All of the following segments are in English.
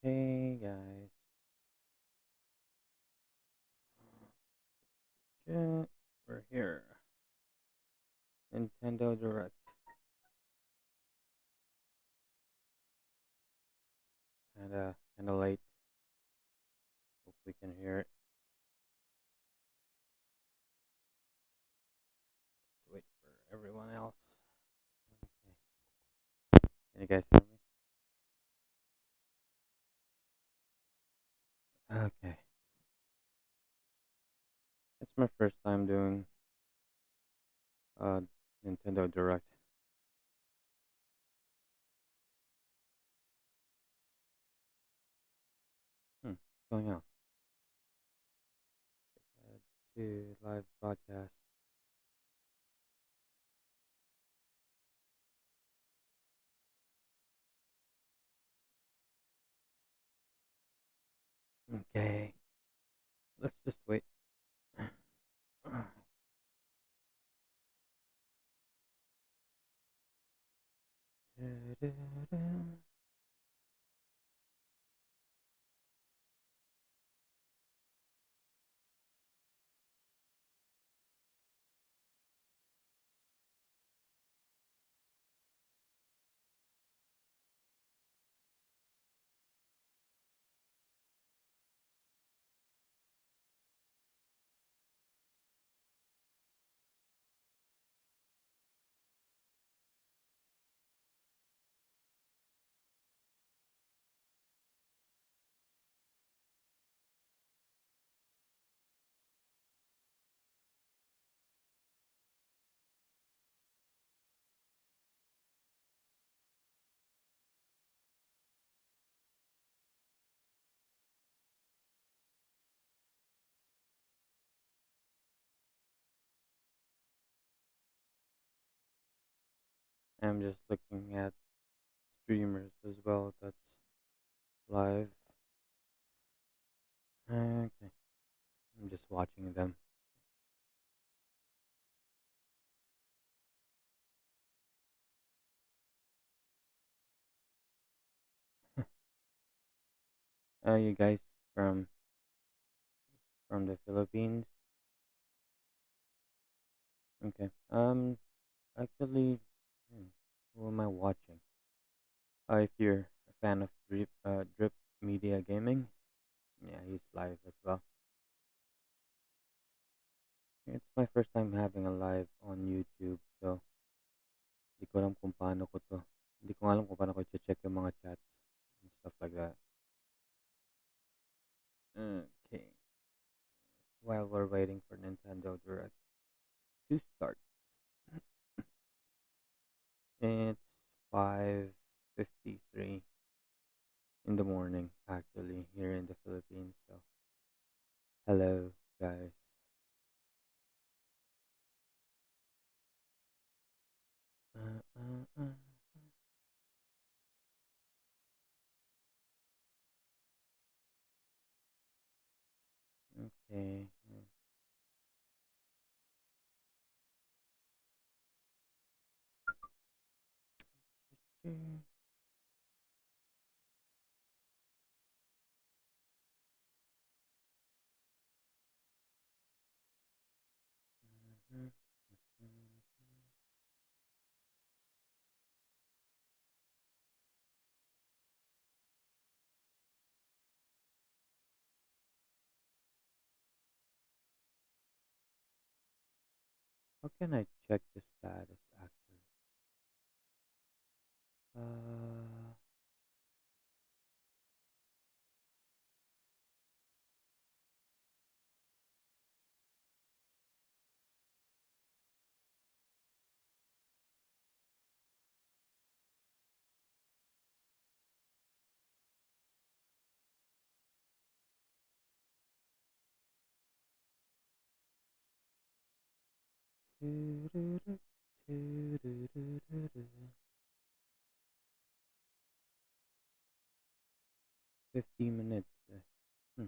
Hey guys, we're here. Nintendo Direct. Kinda late. Hope we can hear it. Let's wait for everyone else. Okay. Can you guys hear me? Okay. It's my first time doing uh Nintendo Direct. What's going on? To live broadcast. Okay. Let's just wait. I'm just looking at streamers as well. That's live. Okay. I'm just watching them. You guys from from the Philippines? Okay. Actually, hmm, who am I watching? If you're a fan of Drip Media Gaming, yeah, he's live as well. It's my first time having a live on YouTube, so hindi ko alam kung paano ko to. Hindi ko alam kung paano ko check yung mga chats and stuff like that. Okay. While we're waiting for Nintendo Direct to start, it's 5:53 in the morning, actually, here in the Philippines. So, hello, guys. Uh, uh, uh. Okay. How can I check the status actually? Uh, 50 minutes. Hmm.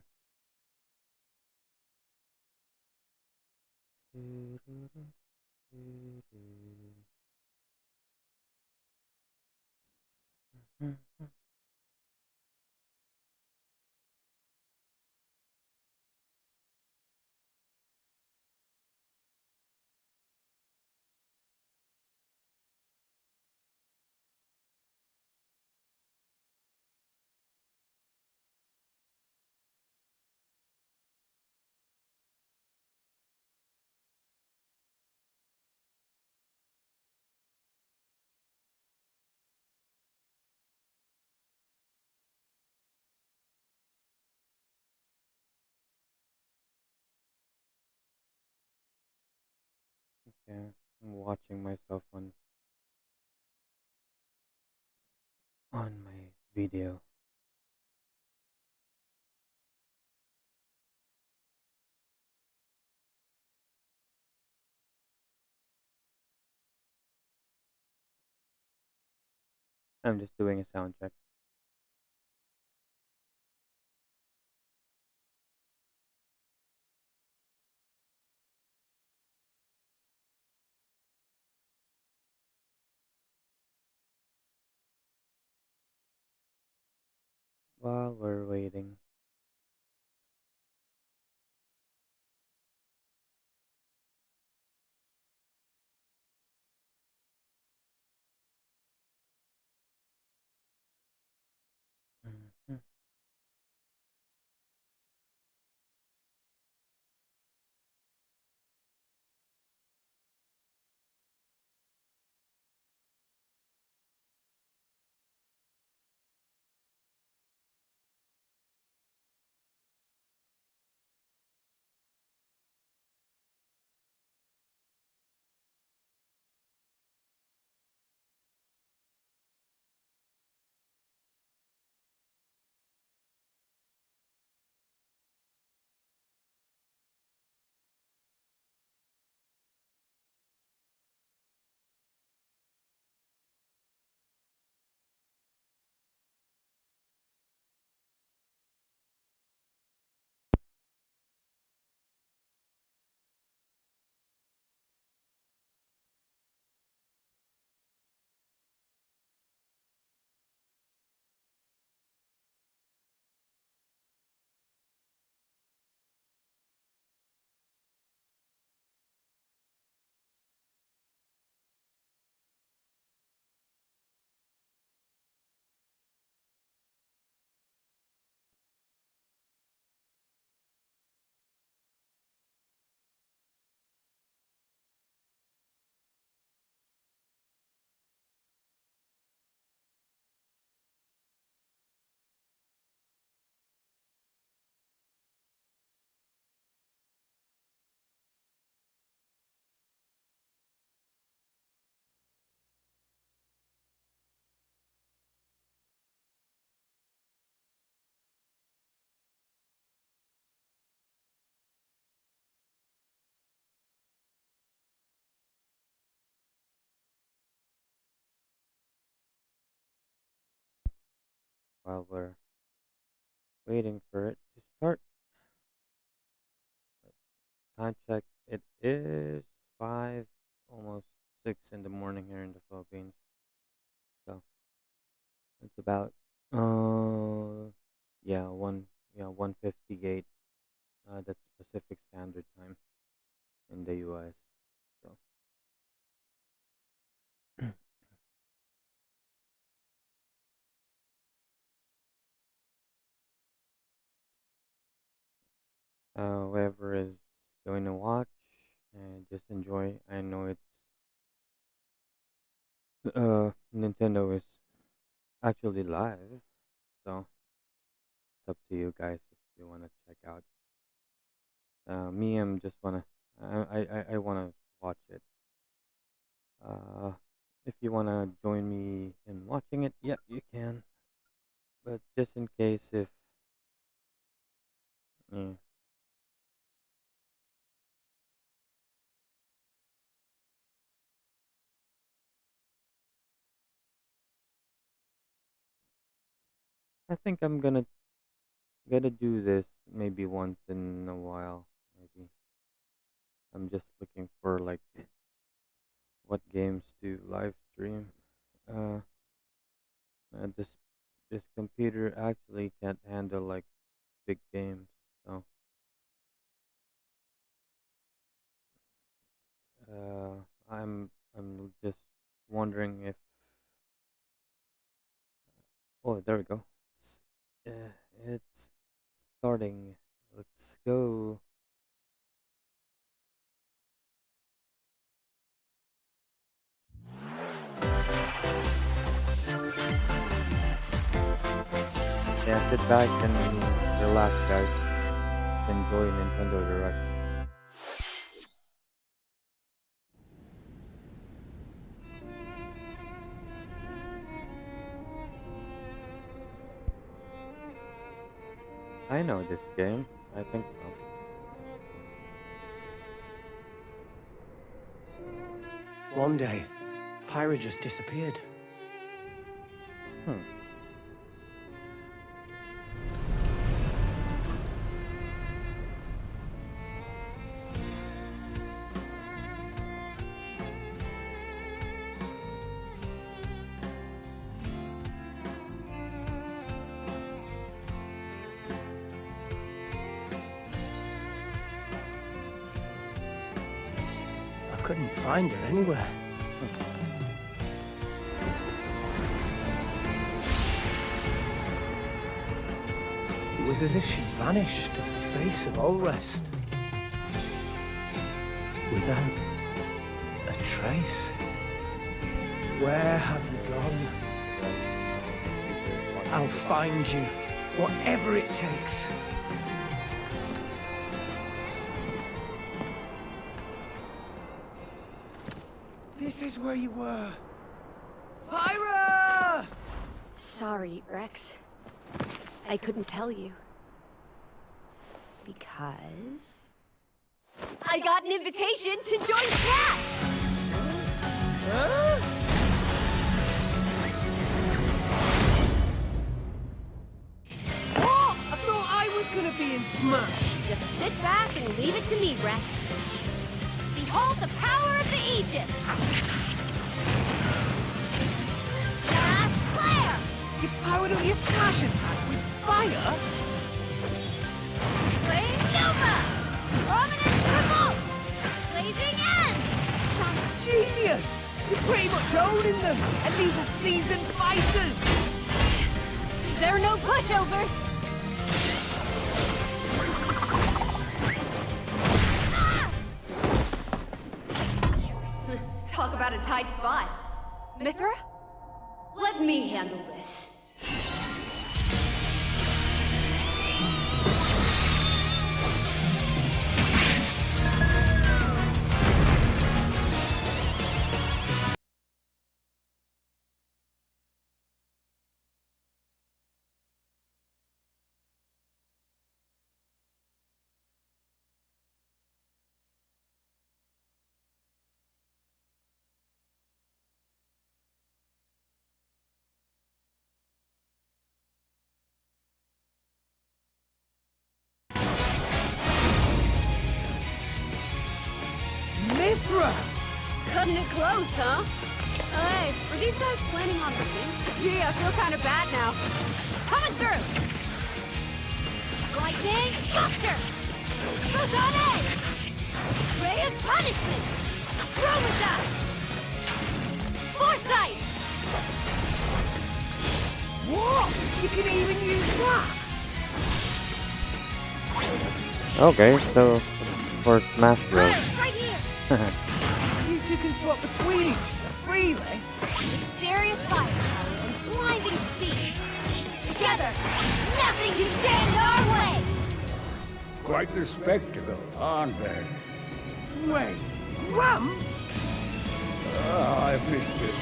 Yeah, I'm watching myself on my video. I'm just doing a sound check. While we're waiting. Mhm. While we're waiting for it to start, time check. It is 5, almost 6 in the morning here in the Philippines. So it's about yeah, 1:58. That's Pacific Standard Time in the US. So whoever is going to watch and just enjoy. I know it's Nintendo is actually live, so it's up to you guys if you want to check out. Me, I'm just wanna I wanna watch it. Uh, if you wanna join me in watching it, yeah, you can. But just in case, if yeah, I think I'm gonna do this maybe once in a while. Maybe I'm just looking for like what games to live stream. Uh, this computer actually can't handle like big games, so uh, I'm just wondering if oh there we go. It's starting. Let's go. Yeah, sit back and relax, guys. Enjoy Nintendo Direct. I know this game. I think so. One day, Pyra just disappeared. Hmm. I couldn't find her anywhere. It was as if she vanished off the face of Allrest. Without a trace. Where have you gone? I'll find you, whatever it takes. This is where you were. Pyra! Sorry, Rex. I couldn't tell you. Because... I got an invitation to join Smash! Huh? What? I thought I was gonna be in Smash. Just sit back and leave it to me, Rex. Behold the power of the Aegis! Smash Flare! You powered up your Smash attack with fire? Flame Nova! Prominence Revolt! Blazing End! That's genius! You're pretty much owning them, and these are seasoned fighters! There are no pushovers! Talk about a tight spot. Mithra? Let me handle this. Mithra! Cutting it close, huh? Hey, were these guys planning on winning? Gee, I feel kind of bad now. Coming through! Lightning Buster! Photon Edge! Ray of Punishment! Chromazine! Foresight! What? You can even use that? Okay, so for Smash Bros. Right here! You two can swap between each other freely? With serious firepower and blinding speed. Together, nothing can stand in our way! Quite the spectacle, aren't they? Wait, Gramps? I've missed this,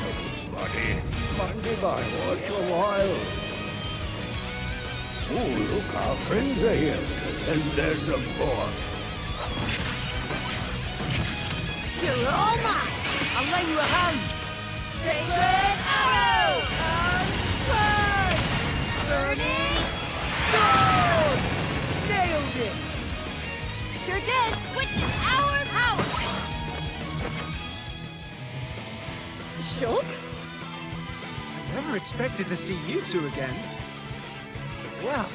buddy. Monday by once a while. Oh, look, our friends are here. And there's some more. You're all mine! I'll lend you a hand. Sacred Arrow! Burning Sword! Nailed it! Sure did! Witness our power! Shulk? Never expected to see you two again. Well,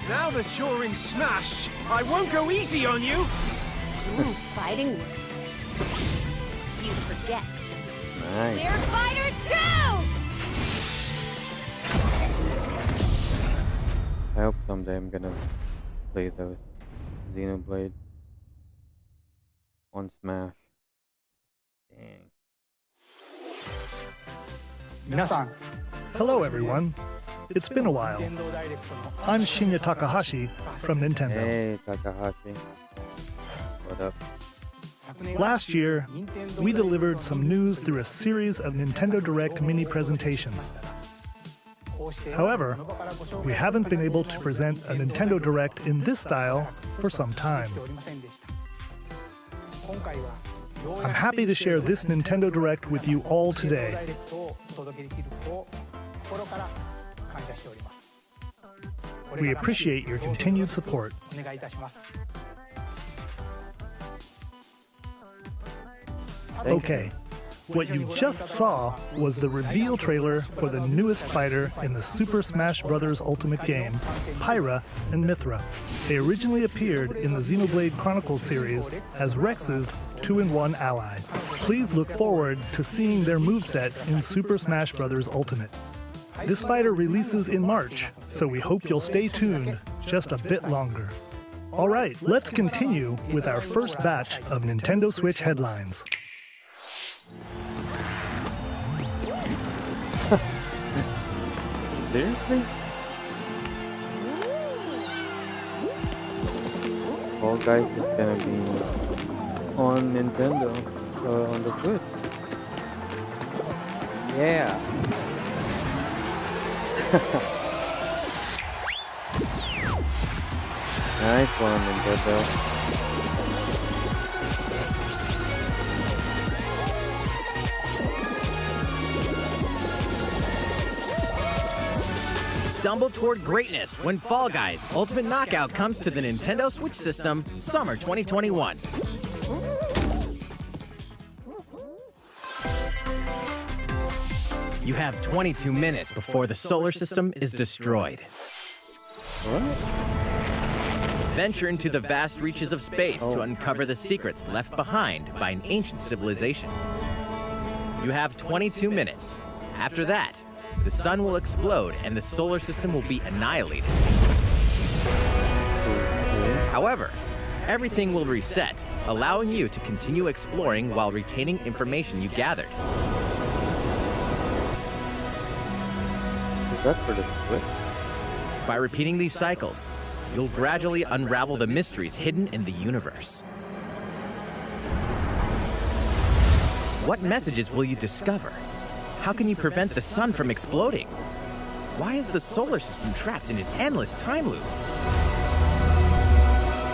now that you're in Smash, I won't go easy on you! Ooh, fighting words. You forget. Nice. We're fighters too! I hope someday I'm gonna play those Xenoblade on Smash. Dang. Hello everyone. It's been a while. I'm Shinya Takahashi from Nintendo. Hey, Takahashi. What up? Last year, we delivered some news through a series of Nintendo Direct mini presentations. However, we haven't been able to present a Nintendo Direct in this style for some time. I'm happy to share this Nintendo Direct with you all today. We appreciate your continued support. Okay, what you just saw was the reveal trailer for the newest fighter in the Super Smash Bros. Ultimate game, Pyra and Mythra. They originally appeared in the Xenoblade Chronicles series as Rex's 2-in-1 ally. Please look forward to seeing their moveset in Super Smash Bros. Ultimate. This fighter releases in March, so we hope you'll stay tuned just a bit longer. All right, let's continue with our first batch of Nintendo Switch headlines. Seriously? Fall Guys is gonna be on Nintendo, on the Switch. Yeah. Nice one, Nintendo. Stumble toward greatness when Fall Guys Ultimate Knockout comes to the Nintendo Switch system summer 2021. You have 22 minutes before the solar system is destroyed. What? Venture into the vast reaches of space to uncover the secrets left behind by an ancient civilization. You have 22 minutes. After that, the sun will explode and the solar system will be annihilated. However, everything will reset, allowing you to continue exploring while retaining information you gathered. Is that for the Switch? By repeating these cycles, you'll gradually unravel the mysteries hidden in the universe. What messages will you discover? How can you prevent the sun from exploding? Why is the solar system trapped in an endless time loop?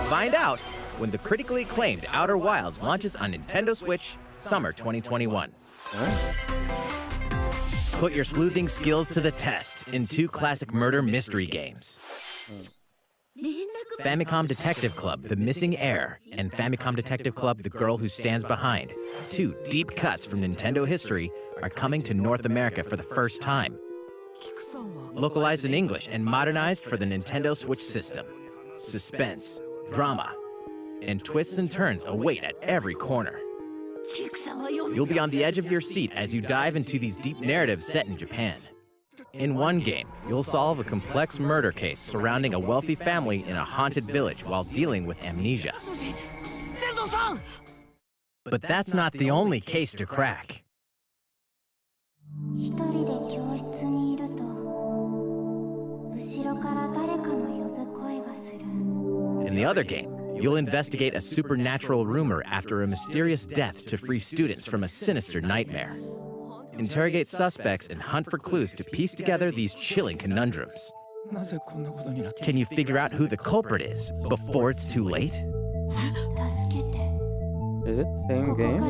Find out when the critically acclaimed Outer Wilds launches on Nintendo Switch summer 2021. Put your sleuthing skills to the test in 2 classic murder mystery games. Famicom Detective Club, The Missing Heir, and Famicom Detective Club, The Girl Who Stands Behind, 2 deep cuts from Nintendo history, are coming to North America for the first time. Localized in English and modernized for the Nintendo Switch system. Suspense, drama, and twists and turns await at every corner. You'll be on the edge of your seat as you dive into these deep narratives set in Japan. In one game, you'll solve a complex murder case surrounding a wealthy family in a haunted village while dealing with amnesia. But that's not the only case to crack. In the other game, you'll investigate a supernatural rumor after a mysterious death to free students from a sinister nightmare. Interrogate suspects and hunt for clues to piece together these chilling conundrums. Can you figure out who the culprit is before it's too late? Is it the same game?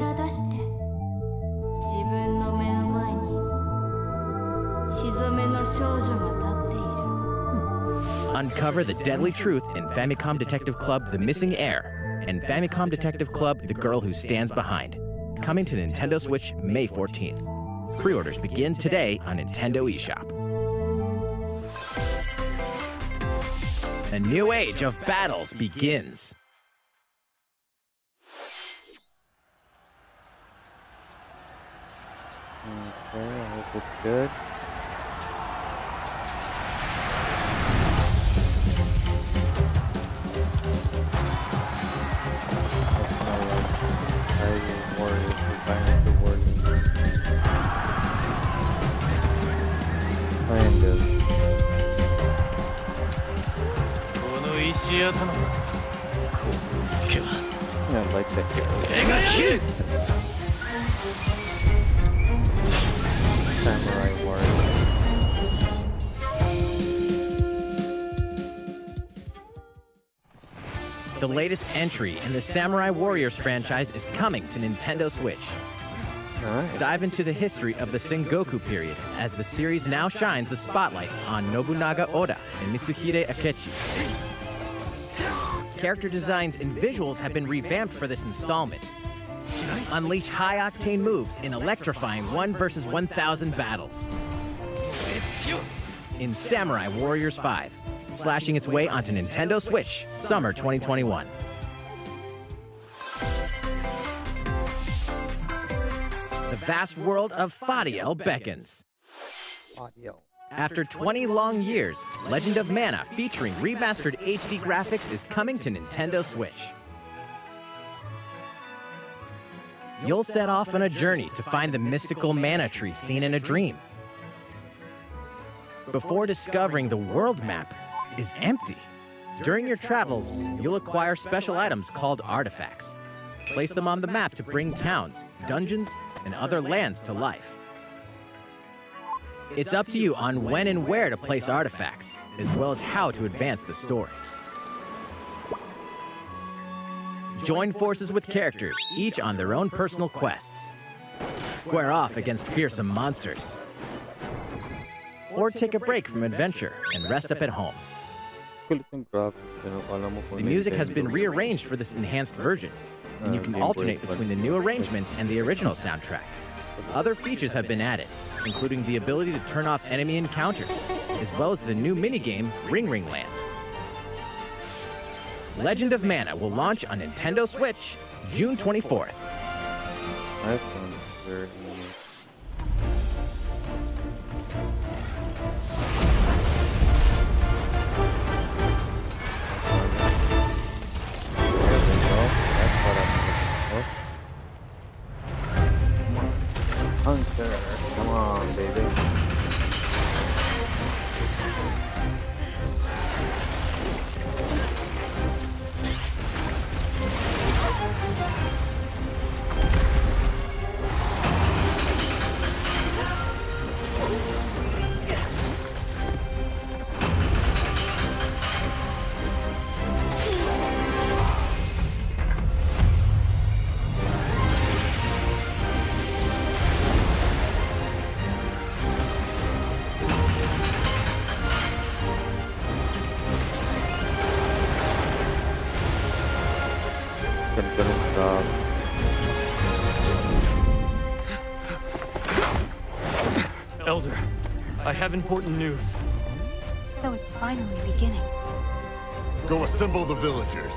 Uncover the deadly truth in Famicom Detective Club The Missing Heir and Famicom Detective Club The Girl Who Stands Behind. Coming to Nintendo Switch May 14th. Pre-orders begin today on Nintendo eShop. A new age of battles begins. Okay, I hope it's good. That's not like Tiger Warriors or Dynasty Warriors. Kind of. Yeah, I like that hero. Samurai Warrior. The latest entry in the Samurai Warriors franchise is coming to Nintendo Switch. Alright. Dive into the history of the Sengoku period as the series now shines the spotlight on Nobunaga Oda and Mitsuhide Akechi. Character designs and visuals have been revamped for this installment. Unleash high-octane moves in electrifying 1 versus 1,000 battles. In Samurai Warriors 5, slashing its way onto Nintendo Switch, summer 2021. The vast world of Fadiel beckons. Audio. After 20 long years, Legend of Mana featuring remastered HD graphics is coming to Nintendo Switch. You'll set off on a journey to find the mystical mana tree seen in a dream. Before discovering the world map is empty. During your travels, you'll acquire special items called artifacts. Place them on the map to bring towns, dungeons, and other lands to life. It's up to you on when and where to place artifacts, as well as how to advance the story. Join forces with characters, each on their own personal quests. Square off against fearsome monsters. Or take a break from adventure and rest up at home. Kulit ng graphics. Pero alam mo kung The may music has been Nintendo. rearranged for this enhanced version, and you can alternate between the new arrangement and the original soundtrack. Other features have been added, including the ability to turn off enemy encounters, as well as the new minigame Ring Ring Land. Legend of Mana will launch on Nintendo Switch June 24th. I found very nice. That's what I'm looking for. Hunter, come on, baby. Ganda ng graphics. Elder, I have important news. So it's finally beginning. Go assemble the villagers.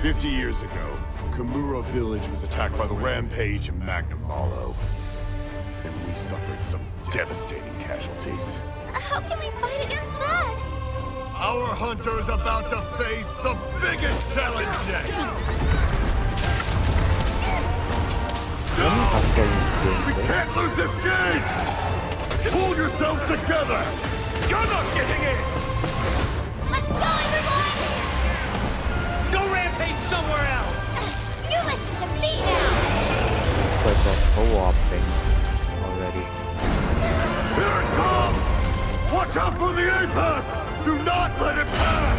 50 years ago, Kamura Village was attacked by the Rampage and Magnum Malo. And we suffered some devastating casualties. How can we fight against that? Our hunter's about to face the biggest challenge yet! We can't lose this gauge! Pull yourselves together! You're not getting in! Let's go, everyone! Go rampage somewhere else! You listen to me now! But that co-op thing already. Here it comes! Watch out for the apex! Do not let it pass!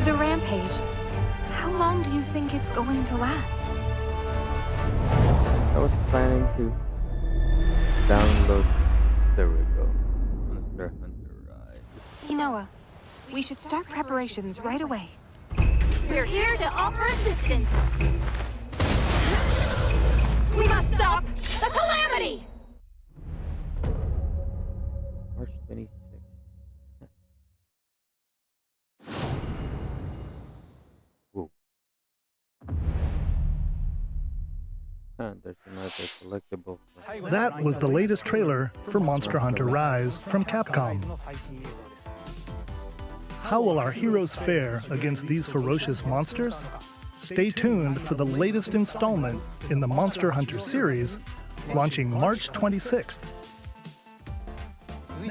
The rampage. How long do you think it's going to last? I was planning to download. There we go. Monster Hunter Rise. Inoa, we should start preparations right away. We're here to offer assistance. We must stop the calamity! March 26th. Whoa. There's another collectible. That was the latest trailer for Monster Hunter Rise from Capcom. How will our heroes fare against these ferocious monsters? Stay tuned for the latest installment in the Monster Hunter series, launching March 26th.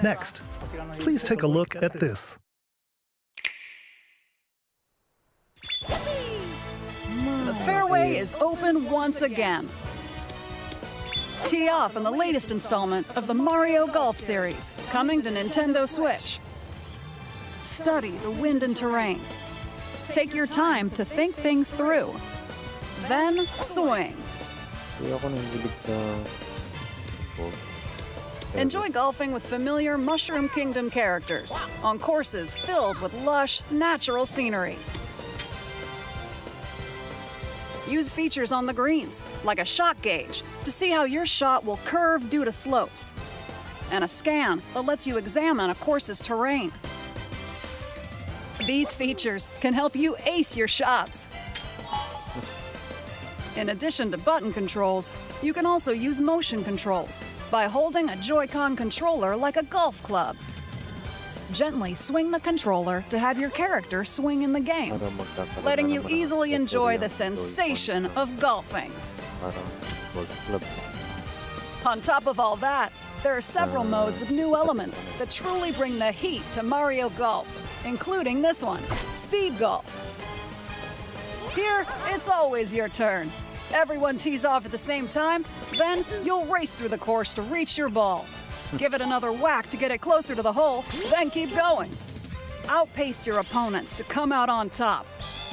Next, please take a look at this. The fairway is open once again. Tee off in the latest installment of the Mario Golf series, coming to Nintendo Switch. study the wind and terrain. Take your time to think things through. Then swing. Kaya ako nanghilig sa golf. Enjoy golfing with familiar Mushroom Kingdom characters on courses filled with lush, natural scenery. Use features on the greens, like a shot gauge, to see how your shot will curve due to slopes, and a scan that lets you examine a course's terrain. These features can help you ace your shots. In addition to button controls, you can also use motion controls by holding a Joy-Con controller like a golf club. Gently swing the controller to have your character swing in the game, letting you easily enjoy the sensation of golfing. On top of all that, there are several modes with new elements that truly bring the heat to Mario Golf, including this one, Speed Golf. Here, it's always your turn. Everyone tees off at the same time, then you'll race through the course to reach your ball. Give it another whack to get it closer to the hole, then keep going. Outpace your opponents to come out on top.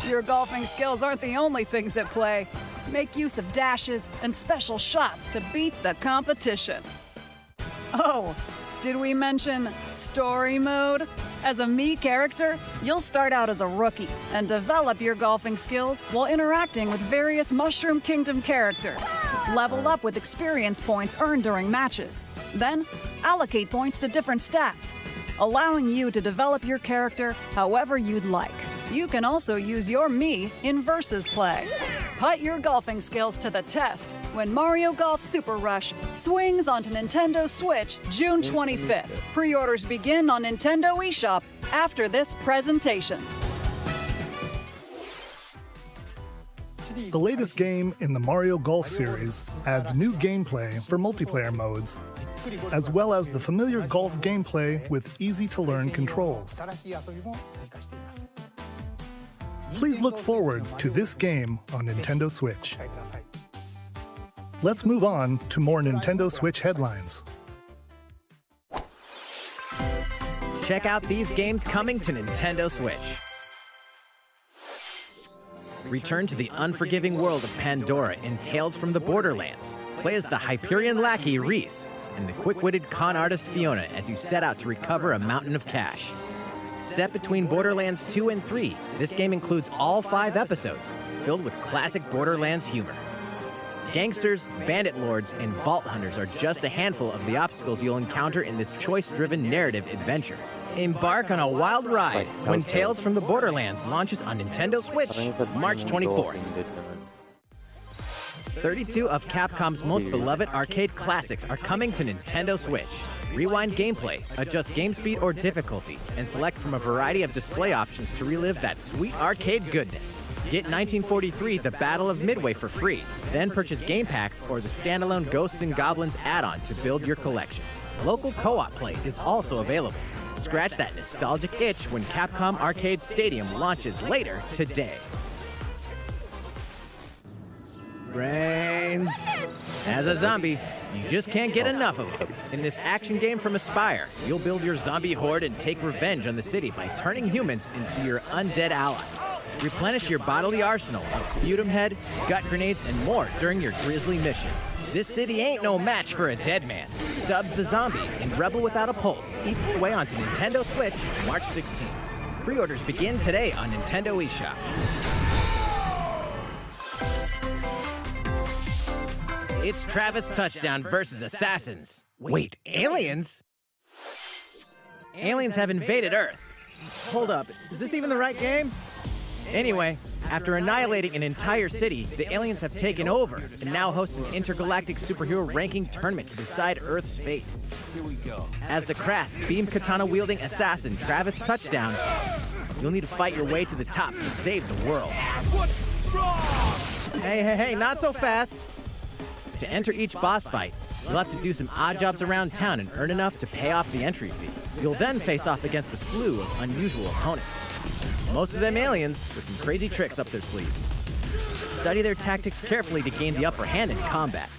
Your golfing skills aren't the only things at play. Make use of dashes and special shots to beat the competition. Oh, did we mention story mode? As a Mii character, you'll start out as a rookie and develop your golfing skills while interacting with various Mushroom Kingdom characters. Level up with experience points earned during matches. Then, allocate points to different stats, allowing you to develop your character however you'd like. You can also use your Mii in versus play. Put your golfing skills to the test when Mario Golf Super Rush swings onto Nintendo Switch June 25th. Pre-orders begin on Nintendo eShop after this presentation. The latest game in the Mario Golf series adds new gameplay for multiplayer modes, as well as the familiar golf gameplay with easy-to-learn controls. Please look forward to this game on Nintendo Switch. Let's move on to more Nintendo Switch headlines. Check out these games coming to Nintendo Switch. Return to the unforgiving world of Pandora in Tales from the Borderlands. Play as the Hyperion lackey Reese and the quick-witted con artist Fiona as you set out to recover a mountain of cash. Set between Borderlands 2 and 3, this game includes all 5 episodes, filled with classic Borderlands humor. Gangsters, bandit lords, and vault hunters are just a handful of the obstacles you'll encounter in this choice-driven narrative adventure. Embark on a wild ride when Tales from the Borderlands launches on Nintendo Switch March 24th. 32 of Capcom's most beloved arcade classics are coming to Nintendo Switch. Rewind gameplay, adjust game speed or difficulty, and select from a variety of display options to relive that sweet arcade goodness. Get 1943 The Battle of Midway for free, then purchase game packs or the standalone Ghosts and Goblins add-on to build your collection. Local co-op play is also available. Scratch that nostalgic itch when Capcom Arcade Stadium launches later today. Brains. As a zombie, you just can't get enough of them. In this action game from Aspyr, you'll build your zombie horde and take revenge on the city by turning humans into your undead allies. Replenish your bodily arsenal of sputum head, gut grenades, and more during your grisly mission. This city ain't no match for a dead man. Stubbs the Zombie in Rebel Without a Pulse eats its way onto Nintendo Switch March 16th. Pre-orders begin today on Nintendo eShop. It's Travis Touchdown versus Assassins. Wait, aliens? Aliens have invaded Earth. Hold up, is this even the right game? Anyway, after annihilating an entire city, the aliens have taken over and now host an intergalactic superhero ranking tournament to decide Earth's fate. Here we go. As the crass, beam katana-wielding assassin Travis Touchdown, you'll need to fight your way to the top to save the world. What's wrong? Hey, not so fast. To enter each boss fight, you'll have to do some odd jobs around town and earn enough to pay off the entry fee. You'll then face off against a slew of unusual opponents. Most of them aliens with some crazy tricks up their sleeves. Study their tactics carefully to gain the upper hand in combat.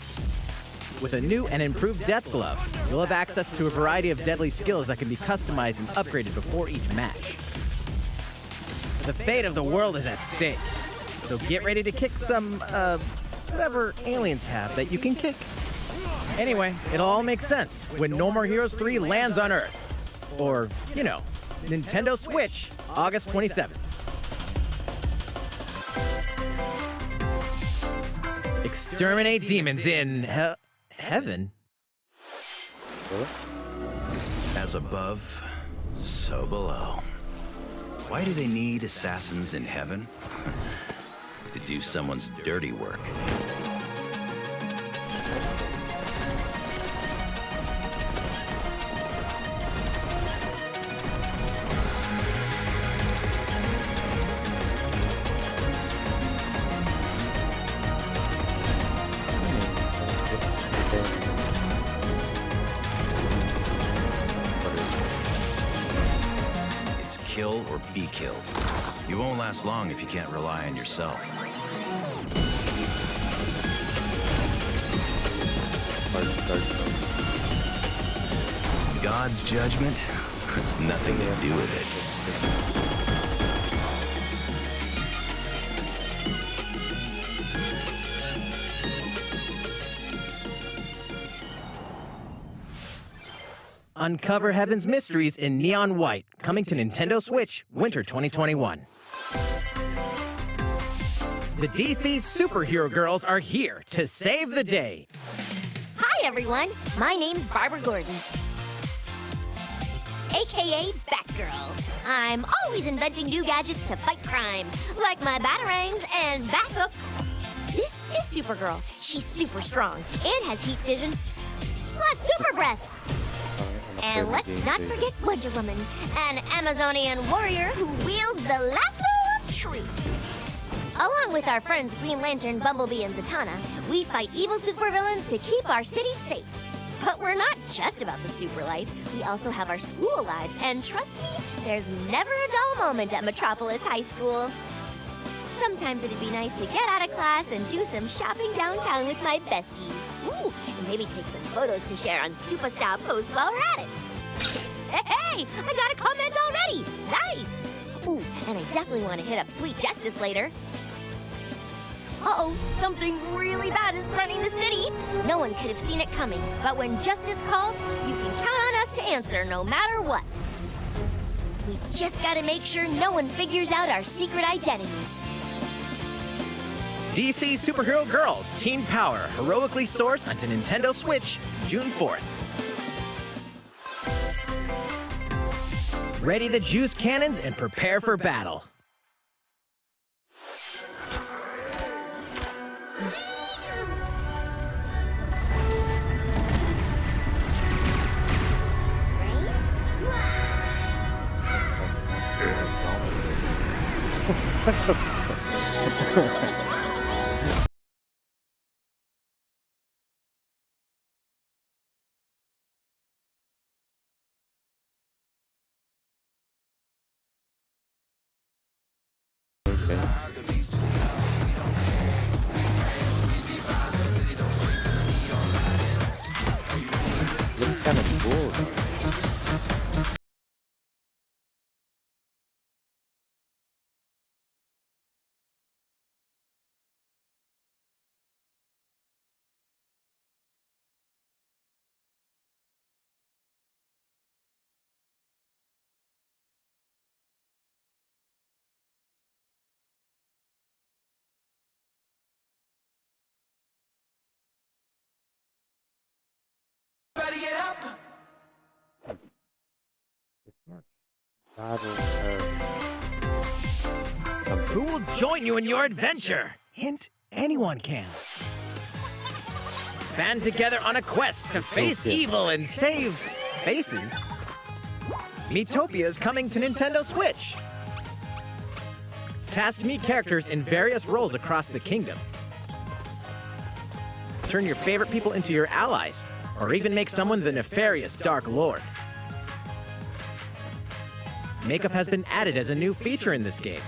With a new and improved Death Glove, you'll have access to a variety of deadly skills that can be customized and upgraded before each match. The fate of the world is at stake. So get ready to kick some, whatever aliens have that you can kick. Anyway, it'll all make sense when No More Heroes 3 lands on Earth. Or, you know, Nintendo Switch, August 27th. Exterminate demons in heaven. As above, so below. Why do they need assassins in heaven? To do someone's dirty work. Kill or be killed. You won't last long if you can't rely on yourself. God's judgment has nothing to do with it. Uncover Heaven's mysteries in neon white, coming to Nintendo Switch, winter 2021. The DC superhero girls are here to save the day. Hi, everyone. My name's Barbara Gordon, aka Batgirl. I'm always inventing new gadgets to fight crime, like my batarangs and Bathook. This is Supergirl. She's super strong and has heat vision, plus super breath. And let's not forget Wonder Woman, an Amazonian warrior who wields the lasso of truth. Along with our friends Green Lantern, Bumblebee, and Zatanna, we fight evil supervillains to keep our city safe. But we're not just about the super life. We also have our school lives, and trust me, there's never a dull moment at Metropolis High School. Sometimes it'd be nice to get out of class and do some shopping downtown with my besties. Ooh, and maybe take some photos to share on Superstar Post while we're at it. Hey, I got a comment already. Nice. Ooh, and I definitely want to hit up Sweet Justice later. Uh-oh, something really bad is threatening the city. No one could have seen it coming, but when justice calls, you can count on us to answer no matter what. We've just got to make sure no one figures out our secret identities. DC Superhero Girls Teen Power heroically soars onto Nintendo Switch June 4th. Ready the juice cannons and prepare for battle. Looks kind of cool. Who will join you in your adventure? Hint, anyone can. Band together on a quest to face evil and save faces. Miitopia is coming to Nintendo Switch. Cast Mii characters in various roles across the kingdom. Turn your favorite people into your allies, or even make someone the nefarious Dark Lord. Makeup has been added as a new feature in this game.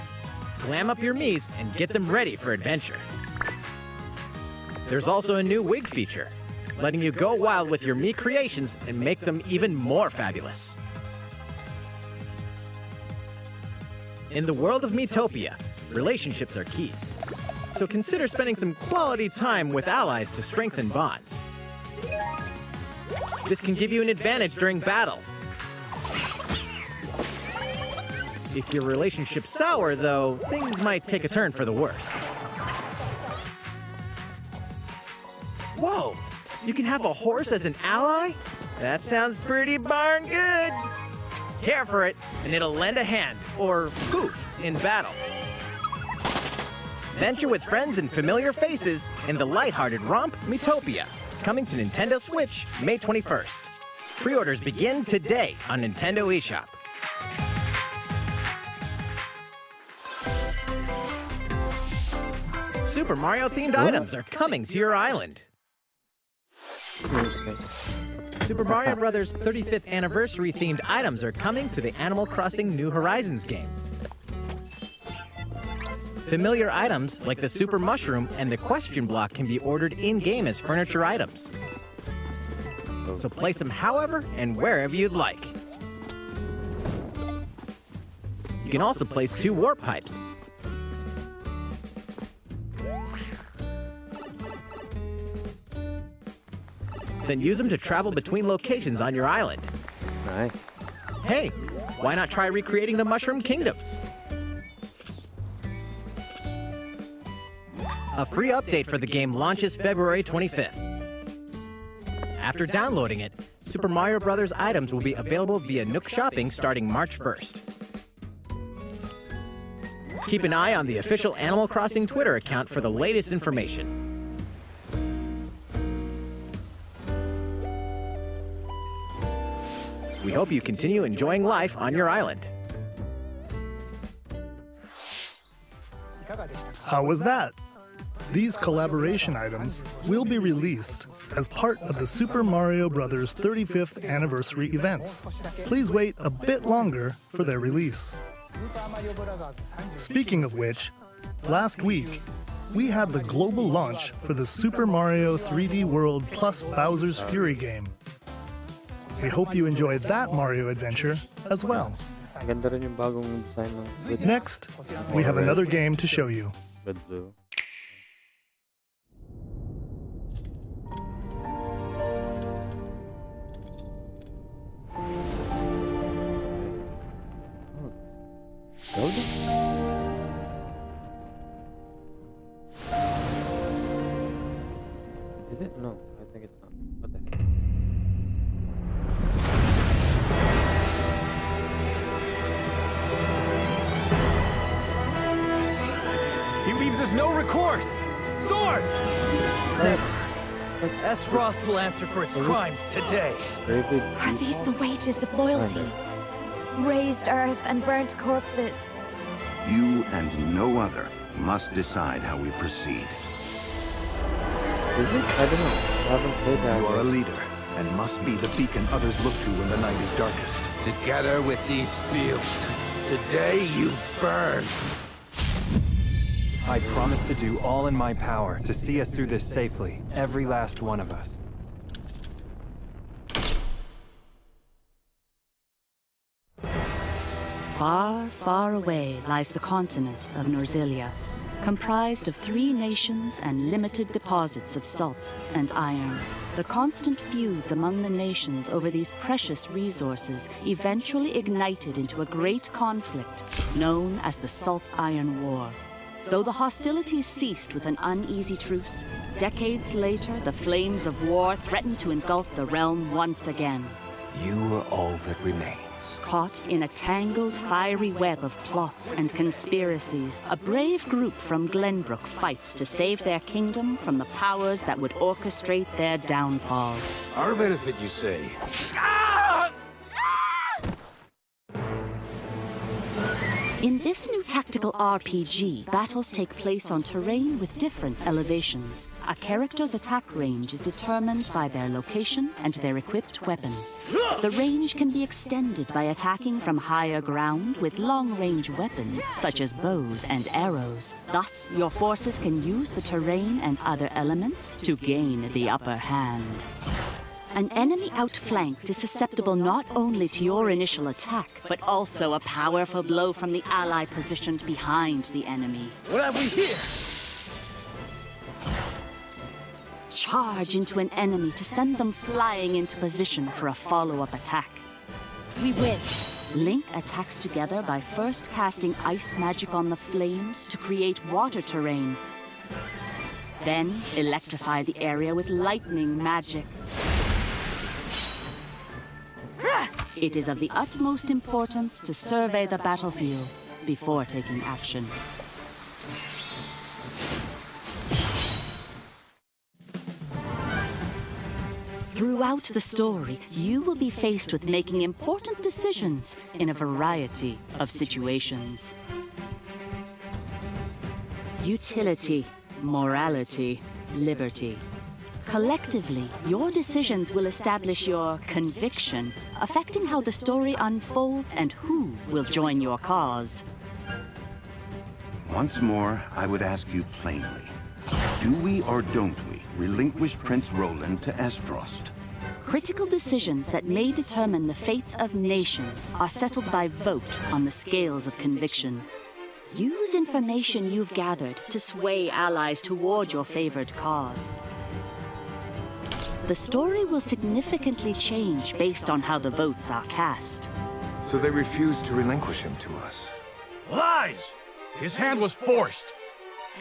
Glam up your Miis and get them ready for adventure. There's also a new wig feature, letting you go wild with your Mii creations and make them even more fabulous. In the world of Miitopia, relationships are key. So consider spending some quality time with allies to strengthen bonds. This can give you an advantage during battle. If your relationship's sour, though, things might take a turn for the worse. Whoa! You can have a horse as an ally? That sounds pretty darn good! Care for it, and it'll lend a hand, or poof, in battle. Venture with friends and familiar faces in the lighthearted romp Miitopia, coming to Nintendo Switch May 21st. Pre-orders begin today on Nintendo eShop. Super Mario-themed items are coming to your island. Okay. Super Mario Bros. 35th anniversary-themed items are coming to the Animal Crossing New Horizons game. Familiar items like the Super Mushroom and the Question Block can be ordered in-game as furniture items. So place them however and wherever you'd like. You can also place 2 warp pipes. Then use them to travel between locations on your island. Nice. Hey, why not try recreating the Mushroom Kingdom? A free update for the game launches February 25th. After downloading it, Super Mario Bros. Items will be available via Nook Shopping starting March 1st. Keep an eye on the official Animal Crossing Twitter account for the latest information. We hope you continue enjoying life on your island. How was that? These collaboration items will be released as part of the Super Mario Bros. 35th anniversary events. Please wait a bit longer for their release. Speaking of which, last week, we had the global launch for the Super Mario 3D World plus Bowser's Fury game. We hope you enjoyed that Mario adventure as well. Ganda rin yung bagong design ng Squid. Next, we have another game to show you. Red blue. Zelda? Is it? No, I think it's not. What the heck? He leaves us no recourse! Swords! S. Frost will answer for its crimes today. Are these the wages of loyalty? Raised earth and burnt corpses. You and no other must decide how we proceed. Is it? I don't know. I haven't played that. You are a leader, and must be the beacon others look to when the night is darkest. Together with these fields, today you burn. I promise to do all in my power to see us through this safely, every last one of us. Far, far away lies the continent of Norzilia, comprised of 3 nations and limited deposits of salt and iron. The constant feuds among the nations over these precious resources eventually ignited into a great conflict known as the Salt Iron War. Though the hostilities ceased with an uneasy truce, decades later the flames of war threatened to engulf the realm once again. You are all that remains. Caught in a tangled, fiery web of plots and conspiracies, a brave group from Glenbrook fights to save their kingdom from the powers that would orchestrate their downfall. Our benefit, you say? In this new tactical RPG, battles take place on terrain with different elevations. A character's attack range is determined by their location and their equipped weapon. The range can be extended by attacking from higher ground with long-range weapons, such as bows and arrows. Thus, your forces can use the terrain and other elements to gain the upper hand. An enemy outflanked is susceptible not only to your initial attack, but also a powerful blow from the ally positioned behind the enemy. What have we here? Charge into an enemy to send them flying into position for a follow-up attack. We win. Link attacks together by first casting ice magic on the flames to create water terrain. Then electrify the area with lightning magic. It is of the utmost importance to survey the battlefield before taking action. Throughout the story, you will be faced with making important decisions in a variety of situations. Utility, morality, liberty. Collectively, your decisions will establish your conviction, affecting how the story unfolds and who will join your cause. Once more, I would ask you plainly. Do we or don't we relinquish Prince Roland to Estrost? Critical decisions that may determine the fates of nations are settled by vote on the scales of conviction. Use information you've gathered to sway allies toward your favored cause. The story will significantly change based on how the votes are cast. So they refused to relinquish him to us. Lies! His hand was forced.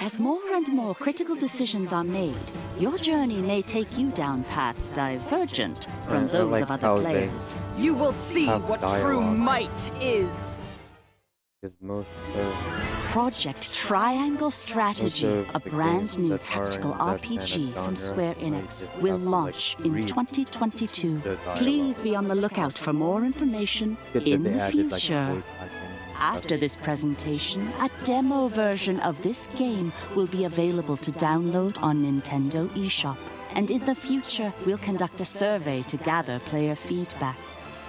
As more and more critical decisions are made, your journey may take you down paths divergent from those of other players. You will see what true might is. Because most Project Triangle Strategy, a brand new that are tactical in that RPG kind of from genre, Square you Enix, just will have to, launch in read 2022. the dialogue. Please be on the lookout for more information Good that in they the added, like, future. voice acting and After stuff. this presentation, a demo version of this game will be available to download on Nintendo eShop. And in the future, we'll conduct a survey to gather player feedback.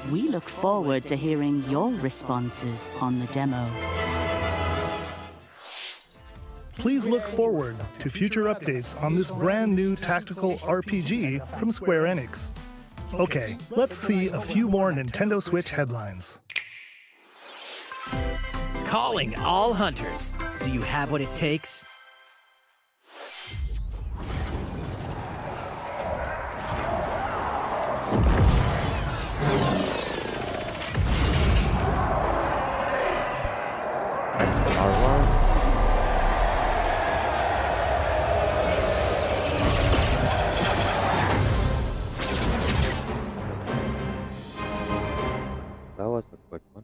We look forward to hearing your responses on the demo. Please look forward to future updates on this brand new tactical RPG from Square Enix. Okay, let's see a few more Nintendo Switch headlines. Calling all hunters. Do you have what it takes? Star Wars? That was a quick one.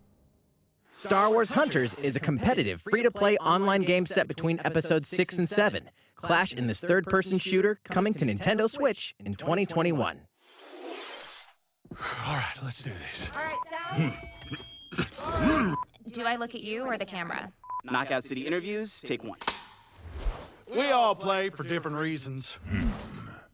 Star Wars Hunters is a competitive, free-to-play online game set between episodes 6 and 7. Clash in this third-person shooter coming to Nintendo Switch in 2021. All right, let's do this. Do I look at you or the camera? Knockout City interviews, take one. We all play for different reasons.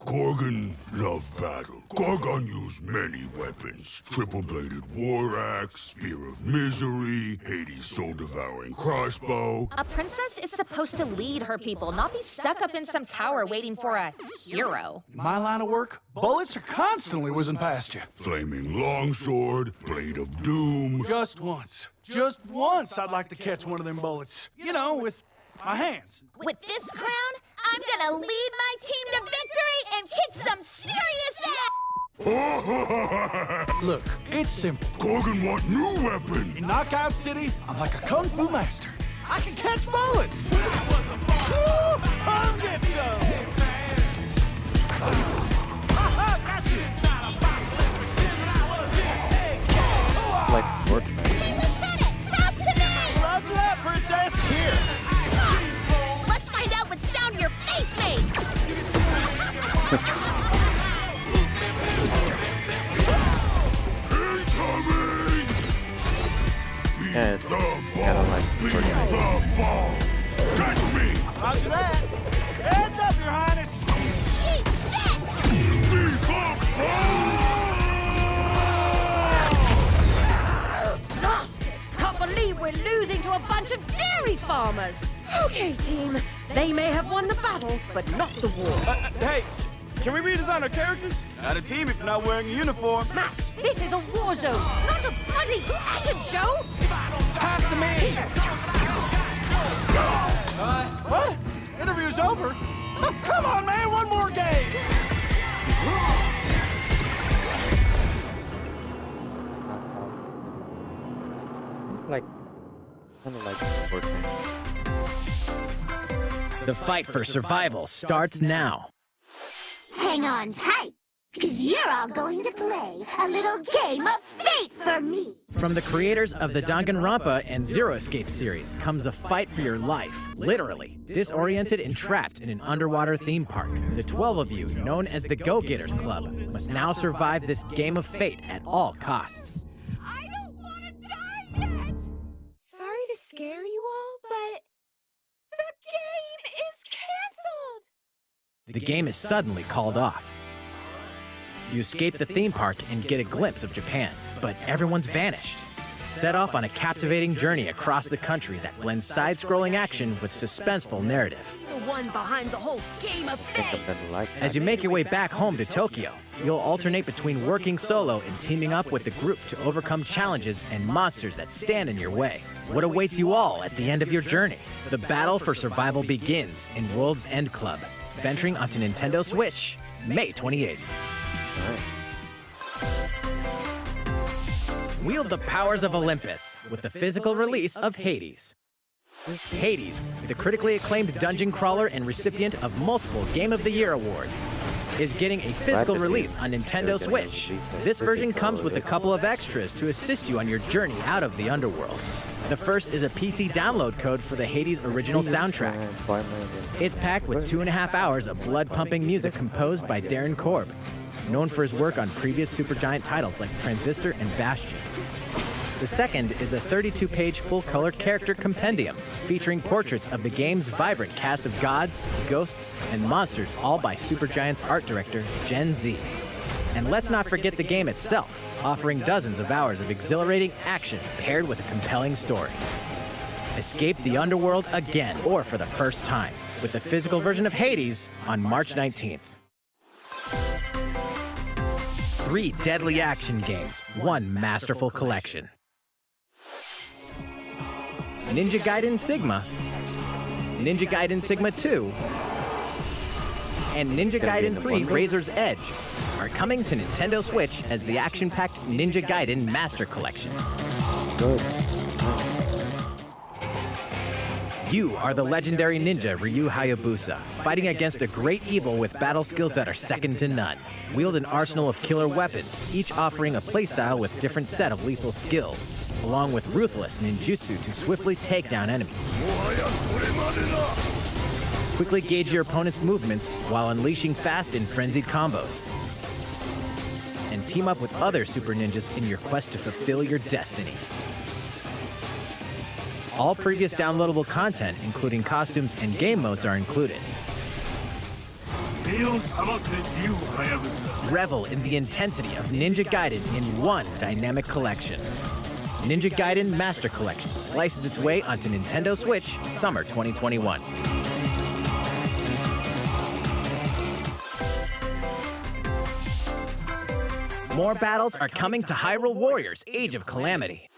Gorgon loved battle. Gorgon used many weapons. Triple-bladed war axe, spear of misery, Hades' soul-devouring crossbow. A princess is supposed to lead her people, not be stuck up in some tower waiting for a hero. My line of work, bullets are constantly whizzing past you. Flaming longsword, blade of doom. Just once I'd like to catch one of them bullets. You know, with my hands. With this crown, I'm gonna lead my team to victory and kick some serious ass! Look, it's simple. Gorgon want new weapon! In Knockout City, I'm like a kung fu master. I can catch bullets! Woo! Come get some! Gotcha! Like Fortnite. Pass to me! Roger that, princess! Here! Let's find out what sound your face makes! Yeah, it's kind of like Fortnite. Catch me! Roger that! Heads up, Your Highness! Eat this! Lost it! Can't believe we're losing to a bunch of dairy farmers! Okay, team. They may have won the battle, but not the war. Hey, Can we redesign our characters? Not a team if you're not wearing a uniform. Max, this is a war zone, not a bloody fashion show! Pass to me! What? Interview's over? Oh, come on, man, one more game! Like, kind of like Fortnite. The fight for survival starts now. Hang on tight, because you're all going to play a little game of fate for me. From the creators of the Danganronpa and Zero Escape series comes a fight for your life, literally. Disoriented and trapped in an underwater theme park, the 12 of you, known as the Go-Getters Club, must now survive this game of fate at all costs. I don't want to die yet! Sorry to scare you all, but the game is canceled! The game is suddenly called off. You escape the theme park and get a glimpse of Japan, but everyone's vanished. Set off on a captivating journey across the country that blends side-scrolling action with suspenseful narrative. The one behind the whole game of fate! As you make your way back home to Tokyo, you'll alternate between working solo and teaming up with the group to overcome challenges and monsters that stand in your way. What awaits you all at the end of your journey? The battle for survival begins in World's End Club, venturing onto Nintendo Switch, May 28th. Wield the powers of Olympus with the physical release of Hades. Hades, the critically acclaimed dungeon crawler and recipient of multiple Game of the Year awards, is getting a physical release on Nintendo Switch. This version comes with a couple of extras to assist you on your journey out of the underworld. The first is a PC download code for the Hades original soundtrack. It's packed with 2.5 hours of blood-pumping music composed by Darren Korb, known for his work on previous Supergiant titles like Transistor and Bastion. The second is a 32-page full-color character compendium featuring portraits of the game's vibrant cast of gods, ghosts, and monsters, all by Supergiant's art director, Gen Z. And let's not forget the game itself, offering dozens of hours of exhilarating action paired with a compelling story. Escape the underworld again, or for the first time, with the physical version of Hades on March 19th. 3 deadly action games, 1 masterful collection. Ninja Gaiden Sigma, Ninja Gaiden Sigma 2, and Ninja Gaiden 3 Razor's Edge are coming to Nintendo Switch as the action-packed Ninja Gaiden Master Collection. Good. You are the legendary ninja Ryu Hayabusa, fighting against a great evil with battle skills that are second to none. Wield an arsenal of killer weapons, each offering a playstyle with different set of lethal skills, along with ruthless ninjutsu to swiftly take down enemies. Quickly gauge your opponent's movements while unleashing fast and frenzied combos. And team up with other super ninjas in your quest to fulfill your destiny. All previous downloadable content, including costumes and game modes, are included. Revel in the intensity of Ninja Gaiden in one dynamic collection. Ninja Gaiden Master Collection slices its way onto Nintendo Switch summer 2021. More battles are coming to Hyrule Warriors Age of Calamity.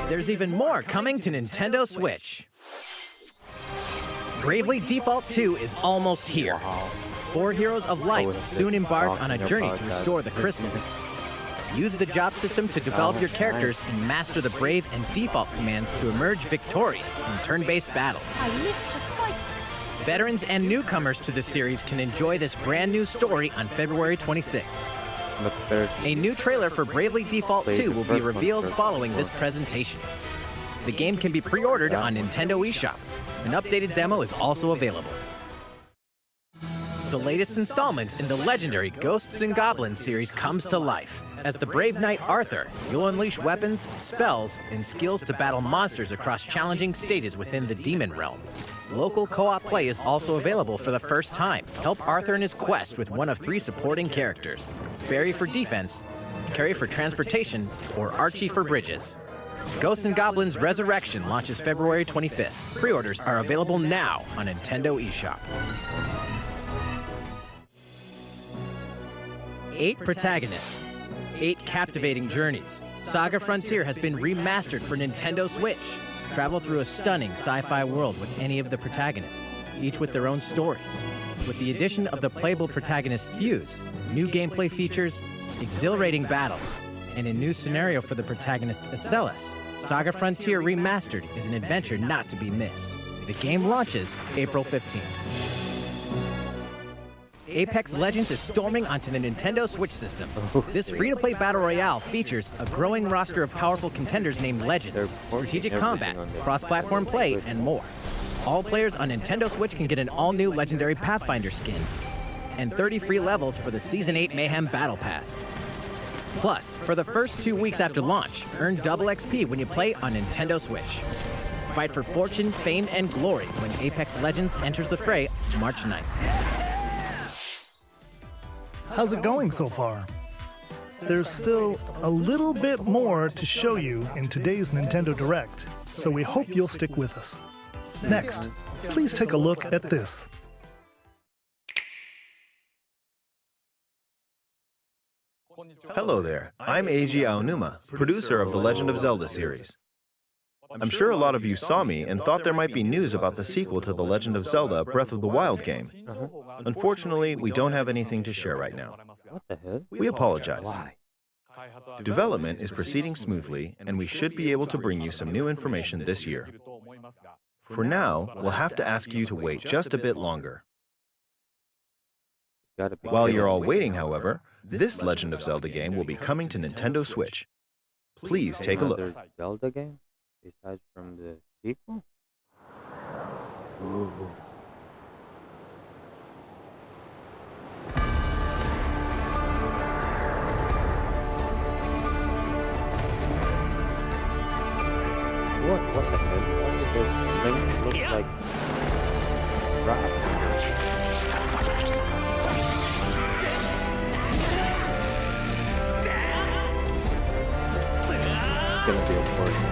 There's even more coming to Nintendo Switch. Bravely Default 2 is almost here. 4 heroes of light will soon embark on a journey to restore the crystals. Use the job system to develop your characters and master the Brave and Default commands to emerge victorious in turn-based battles. I live to fight. Veterans and newcomers to the series can enjoy this brand new story on February 26th. A new trailer for Bravely Default 2 will be revealed following this presentation. The game can be pre-ordered on Nintendo eShop. An updated demo is also available. The latest installment in the legendary Ghosts and Goblins series comes to life. As the brave knight Arthur, you'll unleash weapons, spells, and skills to battle monsters across challenging stages within the demon realm. Local co-op play is also available for the first time. Help Arthur in his quest with one of 3 supporting characters: Barry for defense, Carrie for transportation, or Archie for bridges. Ghosts and Goblins Resurrection launches February 25th. Pre-orders are available now on Nintendo eShop. 8 protagonists, 8 captivating journeys. Saga Frontier has been remastered for Nintendo Switch. Travel through a stunning sci-fi world with any of the protagonists, each with their own stories. With the addition of the playable protagonist Fuse, new gameplay features, exhilarating battles, and a new scenario for the protagonist Acellus, Saga Frontier Remastered is an adventure not to be missed. The game launches April 15th. Apex Legends is storming onto the Nintendo Switch system. This free-to-play battle royale features a growing roster of powerful contenders named Legends, strategic combat, cross-platform play, and more. All players on Nintendo Switch can get an all-new legendary Pathfinder skin, and 30 free levels for the Season 8 Mayhem Battle Pass. Plus, for the first 2 weeks after launch, earn double XP when you play on Nintendo Switch. Fight for fortune, fame, and glory when Apex Legends enters the fray March 9th. How's it going so far? There's still a little bit more to show you in today's Nintendo Direct, so we hope you'll stick with us. Next, please take a look at this. Hello there, I'm Eiji Aonuma, producer of the Legend of Zelda series. I'm sure a lot of you saw me and thought there might be news about the sequel to The Legend of Zelda Breath of the Wild game. Unfortunately, we don't have anything to share right now. What the hell? We apologize. Why? Development is proceeding smoothly, and we should be able to bring you some new information this year. For now, we'll have to ask you to wait just a bit longer. While you're all waiting, however, this Legend of Zelda game will be coming to Nintendo Switch. Please take a look. Another Zelda game? Besides from the sequel? Ooh. What the hell? This thing looks like rock. It's gonna be important.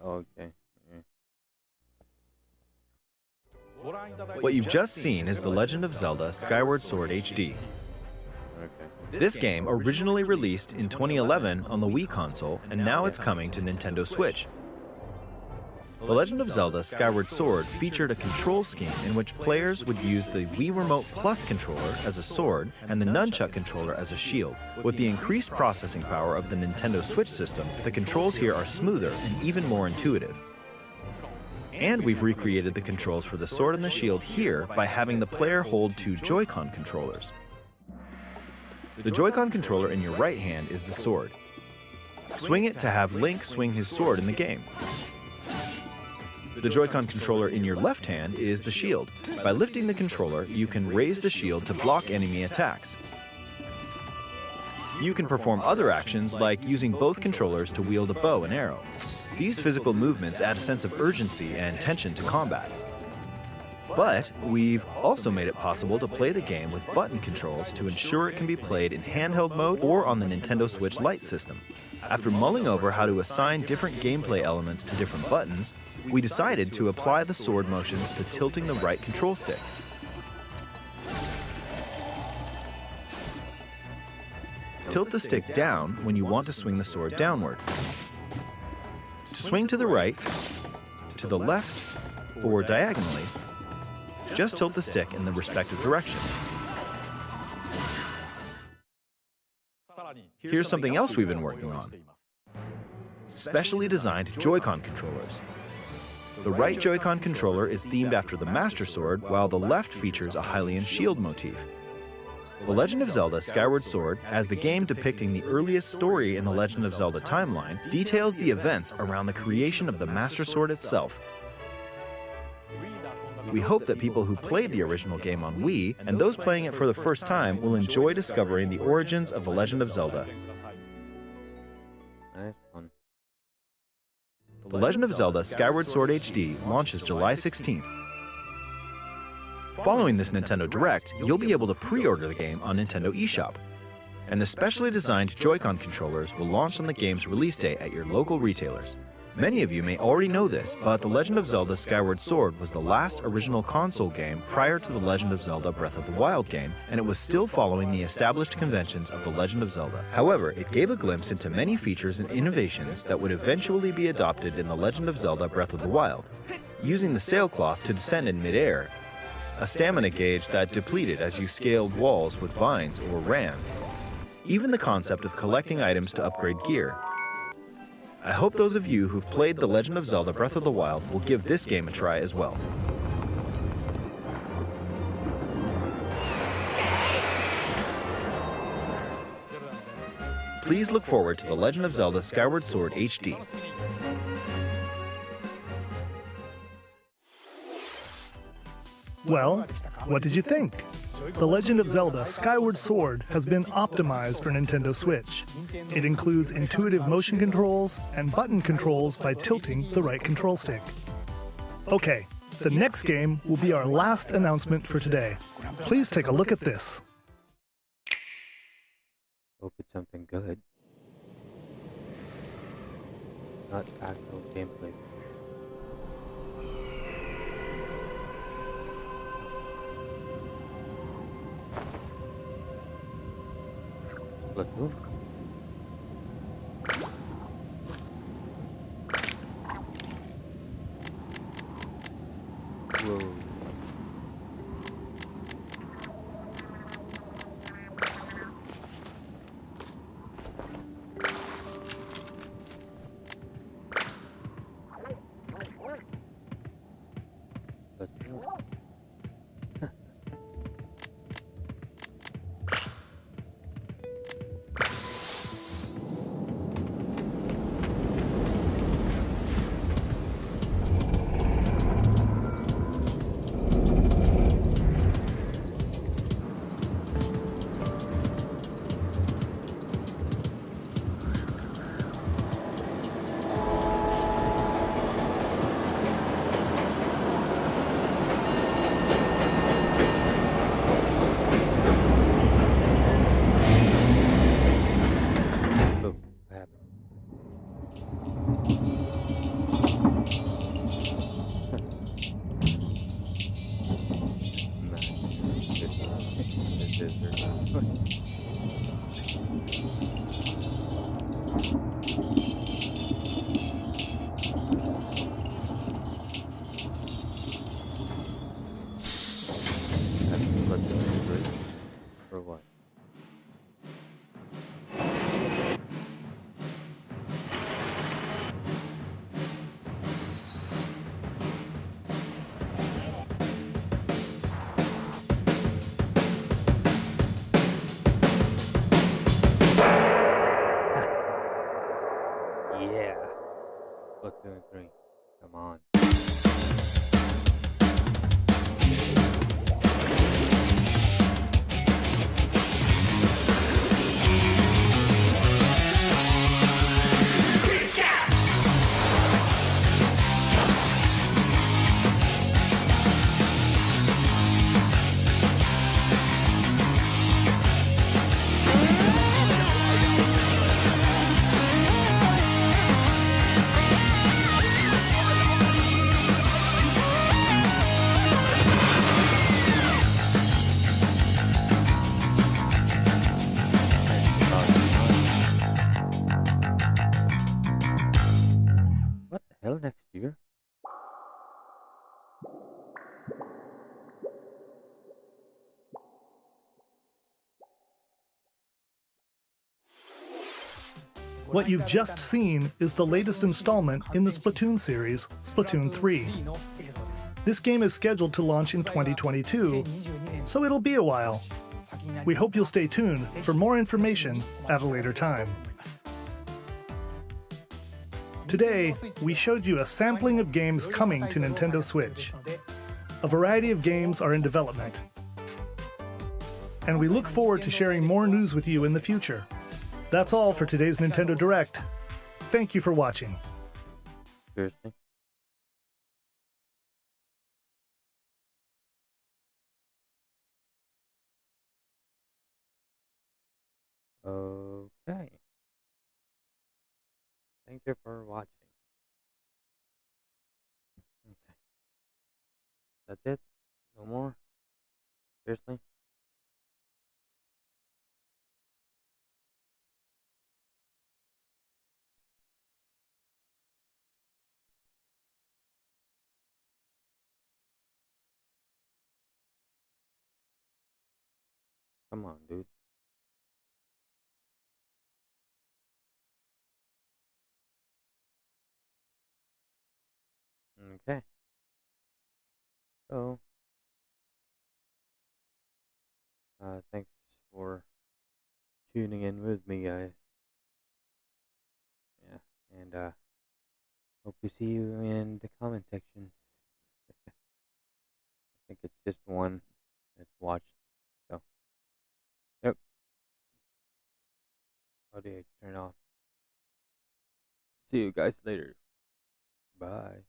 Okay. What you've just seen is The Legend of Zelda Skyward Sword HD. This game originally released in 2011 on the Wii console, and now it's coming to Nintendo Switch. The Legend of Zelda Skyward Sword featured a control scheme in which players would use the Wii Remote Plus controller as a sword and the Nunchuck controller as a shield. With the increased processing power of the Nintendo Switch system, the controls here are smoother and even more intuitive. And we've recreated the controls for the sword and the shield here by having the player hold 2 Joy-Con controllers. The Joy-Con controller in your right hand is the sword. Swing it to have Link swing his sword in the game. The Joy-Con controller in your left hand is the shield. By lifting the controller, you can raise the shield to block enemy attacks. You can perform other actions like using both controllers to wield a bow and arrow. These physical movements add a sense of urgency and tension to combat. But we've also made it possible to play the game with button controls to ensure it can be played in handheld mode or on the Nintendo Switch Lite system. After mulling over how to assign different gameplay elements to different buttons, we decided to apply the sword motions to tilting the right control stick. Tilt the stick down when you want to swing the sword downward. To swing to the right, to the left, or diagonally, just tilt the stick in the respective direction. Here's something else we've been working on. Specially designed Joy-Con controllers. The right Joy-Con controller is themed after the Master Sword, while the left features a Hylian shield motif. The Legend of Zelda Skyward Sword, as the game depicting the earliest story in the Legend of Zelda timeline, details the events around the creation of the Master Sword itself. We hope that people who played the original game on Wii and those playing it for the first time will enjoy discovering the origins of The Legend of Zelda. Nice one. The Legend of Zelda Skyward Sword HD launches July 16th. Following this Nintendo Direct, you'll be able to pre-order the game on Nintendo eShop. And the specially designed Joy-Con controllers will launch on the game's release date at your local retailers. Many of you may already know this, but The Legend of Zelda Skyward Sword was the last original console game prior to The Legend of Zelda Breath of the Wild game, and it was still following the established conventions of The Legend of Zelda. However, it gave a glimpse into many features and innovations that would eventually be adopted in The Legend of Zelda Breath of the Wild, using the sailcloth to descend in midair, a stamina gauge that depleted as you scaled walls with vines or ran, even the concept of collecting items to upgrade gear. I hope those of you who've played The Legend of Zelda Breath of the Wild will give this game a try as well. Please look forward to The Legend of Zelda Skyward Sword HD. Well, what did you think? The Legend of Zelda Skyward Sword has been optimized for Nintendo Switch. It includes intuitive motion controls and button controls by tilting the right control stick. Okay, the next game will be our last announcement for today. Please take a look at this. Hope it's something good. Not actual gameplay. Splatoon. Whoa. For what? What you've just seen is the latest installment in the Splatoon series, Splatoon 3. This game is scheduled to launch in 2022, so it'll be a while. We hope you'll stay tuned for more information at a later time. Today, we showed you a sampling of games coming to Nintendo Switch. A variety of games are in development. And we look forward to sharing more news with you in the future. That's all for today's Nintendo Direct. Thank you for watching. Seriously? Okay. Thank you for watching. Okay. That's it? No more? Seriously? Come on, dude. Okay. So, thanks for tuning in with me, guys. Yeah, and hope to see you in the comment section. I think it's just one that watched. So, yep. How do I turn off? See you guys later. Bye.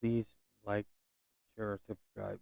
Please like, share, subscribe.